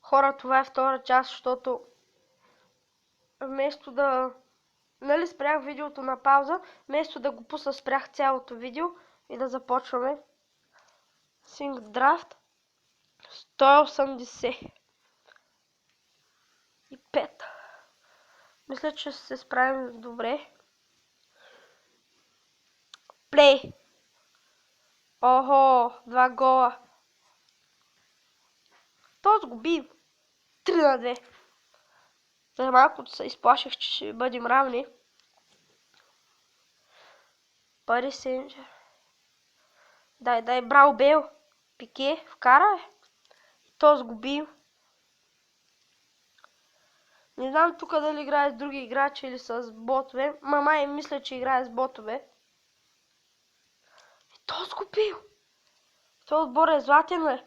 Хора, това е втора част, защото вместо да... Нали спрях видеото на пауза, вместо да го пусна, спрях цялото видео и да започваме. Sync Draft 185. Мисля, че се справим добре. Плей! Охо, 2 гола. То сгуби 3-2. За малко се изплаших, че ще бъдем равни. Пари Сенджер. Дай, браво Бел. Пике, вкара. То сгуби. Не знам тук дали играе с други играчи или с ботове. Мама мисля, че играе с ботове. То сгубил. Този отбор е златен, бе.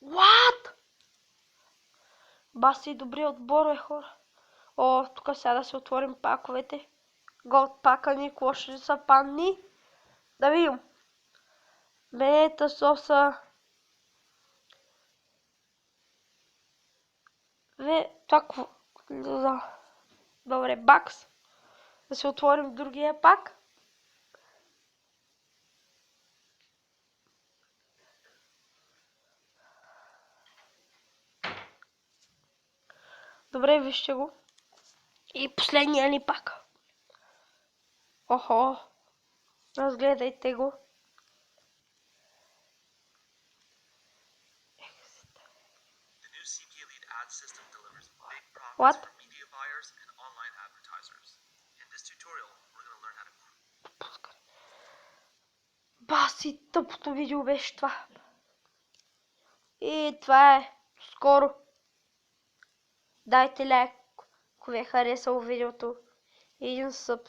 What? Баси добри отбор, бе, хора. О, тук сега да си отворим паковете. Голд пака ни, какво ще са панни? Да видим. Бенета соса. Това. Добре, бакс. Да си отворим другия пак. Добре, вижте го. И последния ни пак. Охо. Разгледайте го. What? Баси, тъпото видео беше това. И това е. Скоро. Дайте лайк, ако ви е харесало видеото. И един съб.